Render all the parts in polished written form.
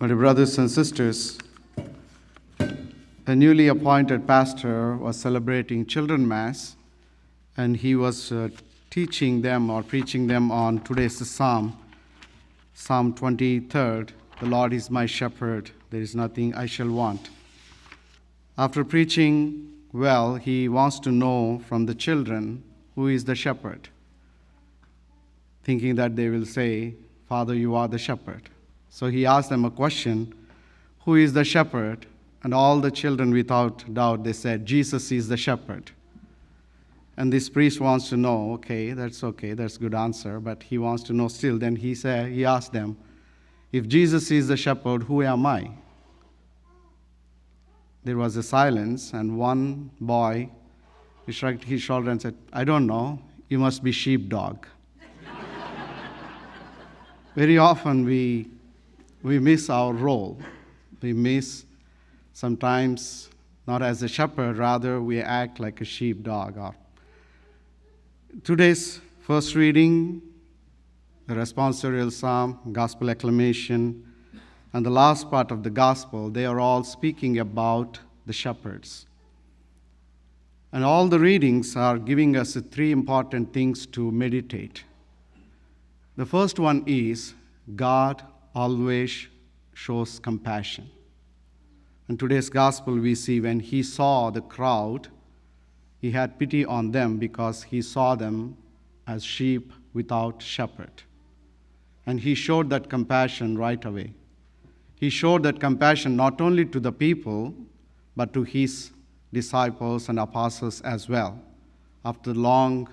My dear brothers and sisters, a newly appointed pastor was celebrating Children Mass, and he was teaching them or preaching them on today's Psalm 23rd. The Lord is my shepherd, there is nothing I shall want. After preaching well, he wants to know from the children who is the shepherd, thinking that they will say, Father, you are the shepherd. So he asked them a question, who is the shepherd? And all the children without doubt, they said, Jesus is the shepherd. And this priest wants to know, that's a good answer, but he wants to know still. Then he asked them, if Jesus is the shepherd, who am I? There was a silence, and one boy, he shrugged his shoulder and said, I don't know, you must be sheepdog. Very often we miss our role. We miss sometimes not as a shepherd, rather we act like a sheepdog. Today's first reading, the responsorial psalm, gospel acclamation, and the last part of the gospel, they are all speaking about the shepherds. And all the readings are giving us three important things to meditate. The first one is God always shows compassion. In today's gospel, we see when he saw the crowd, he had pity on them because he saw them as sheep without shepherd. And he showed that compassion right away. He showed that compassion not only to the people, but to his disciples and apostles as well. After long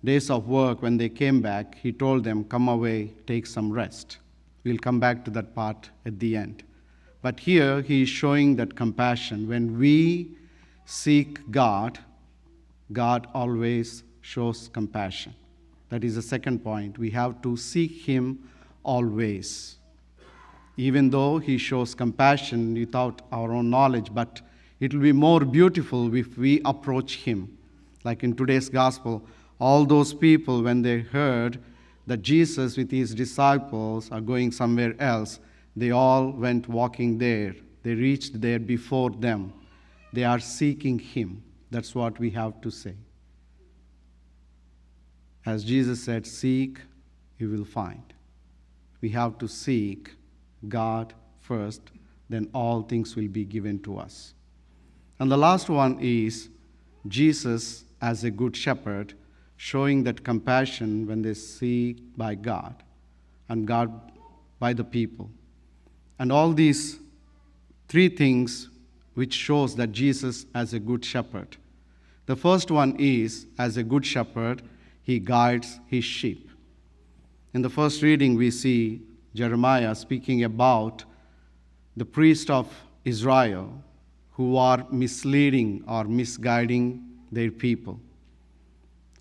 days of work, when they came back, he told them, come away, take some rest. We'll come back to that part at the end. But here he is showing that compassion. When we seek God, God always shows compassion. That is the second point. We have to seek him always. Even though he shows compassion without our own knowledge, but it will be more beautiful if we approach him. Like in today's gospel, all those people, when they heard that Jesus with his disciples are going somewhere else, they all went walking there. They reached there before them. They are seeking him. That's what we have to say. As Jesus said, seek, you will find. We have to seek God first, then all things will be given to us. And the last one is Jesus as a good shepherd, showing that compassion when they seek by God and God by the people. And all these three things which shows that Jesus as a good shepherd. The first one is, as a good shepherd, he guides his sheep. In the first reading, we see Jeremiah speaking about the priest of Israel who are misleading or misguiding their people.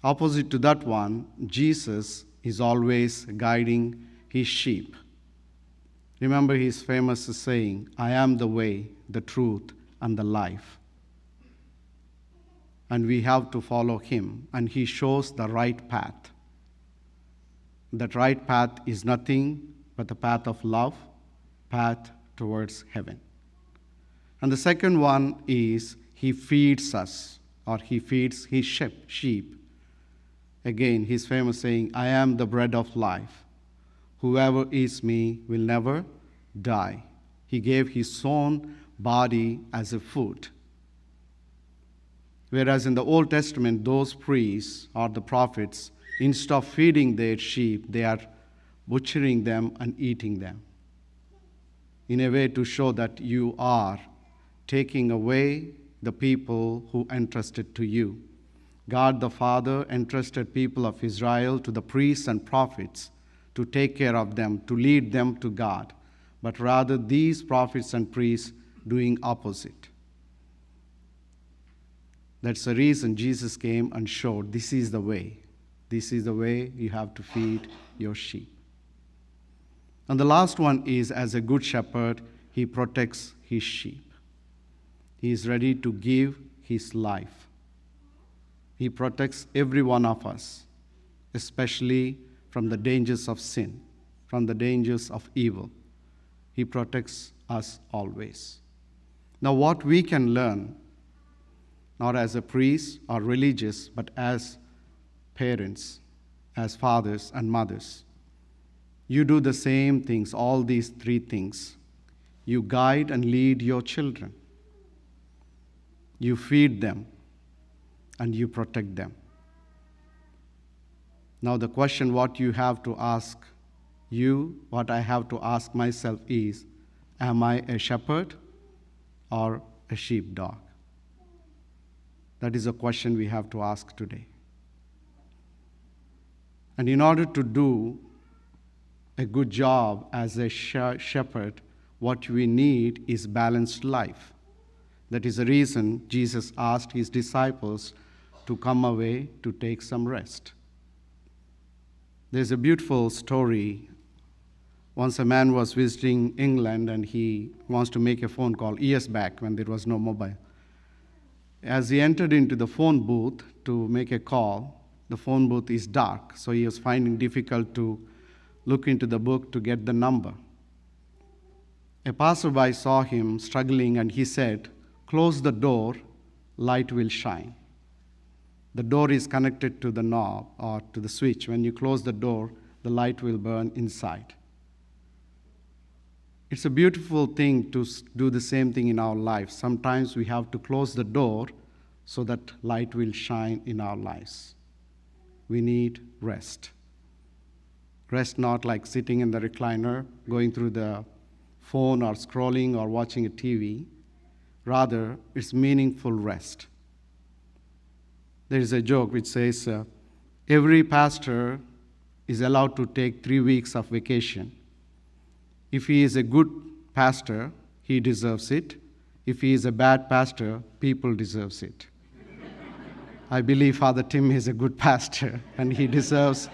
Opposite to that one, Jesus is always guiding his sheep. Remember his famous saying, I am the way, the truth, and the life. And we have to follow him, and he shows the right path. That right path is nothing but the path of love, path towards heaven. And the second one is he feeds us, or he feeds his sheep. Again, his famous saying, I am the bread of life. Whoever eats me will never die. He gave his own body as a food. Whereas in the Old Testament, those priests or the prophets, instead of feeding their sheep, they are butchering them and eating them, in a way to show that you are taking away the people who entrusted to you. God the Father entrusted people of Israel to the priests and prophets to take care of them, to lead them to God. But rather these prophets and priests doing opposite. That's the reason Jesus came and showed this is the way. This is the way you have to feed your sheep. And the last one is, as a good shepherd, he protects his sheep. He is ready to give his life. He protects every one of us, especially from the dangers of sin, from the dangers of evil. He protects us always. Now, what we can learn, not as a priest or religious, but as parents, as fathers and mothers. You do the same things, all these three things. You guide and lead your children. You feed them, and you protect them. Now the question what you have to ask you, what I have to ask myself is, am I a shepherd or a sheepdog? That is a question we have to ask today. And in order to do a good job as a shepherd, what we need is balanced life. That is the reason Jesus asked his disciples to come away to take some rest. There's a beautiful story. Once a man was visiting England and he wants to make a phone call years back when there was no mobile. As he entered into the phone booth to make a call, the phone booth is dark, so he was finding difficult to look into the book to get the number. A passerby saw him struggling and he said, "Close the door, light will shine." The door is connected to the knob or to the switch. When you close the door, the light will burn inside. It's a beautiful thing to do the same thing in our lives. Sometimes we have to close the door so that light will shine in our lives. We need rest. Rest not like sitting in the recliner, going through the phone or scrolling or watching a TV. Rather, it's meaningful rest. There is a joke which says, every pastor is allowed to take 3 weeks of vacation. If he is a good pastor, he deserves it. If he is a bad pastor, people deserves it. I believe Father Tim is a good pastor, and he deserves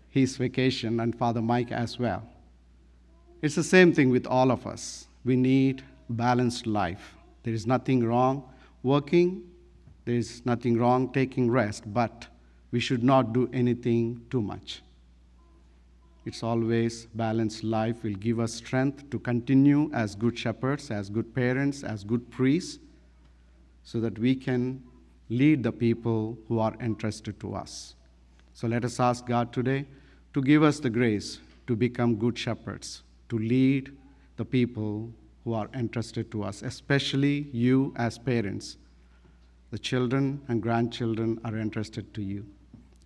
his vacation, and Father Mike as well. It's the same thing with all of us. We need balanced life. There is nothing wrong working. There is nothing wrong taking rest, but we should not do anything too much. It's always balanced life will give us strength to continue as good shepherds, as good parents, as good priests, so that we can lead the people who are entrusted to us. So let us ask God today to give us the grace to become good shepherds, to lead the people who are entrusted to us, especially you as parents. The children and grandchildren are entrusted to you.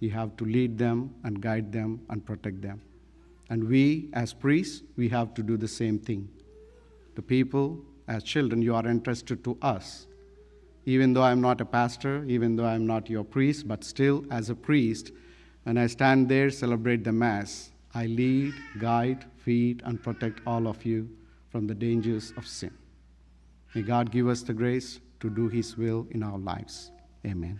You have to lead them and guide them and protect them. And we, as priests, we have to do the same thing. The people, as children, you are entrusted to us. Even though I'm not a pastor, even though I'm not your priest, but still, as a priest, when I stand there, celebrate the Mass, I lead, guide, feed, and protect all of you from the dangers of sin. May God give us the grace to do His will in our lives. Amen.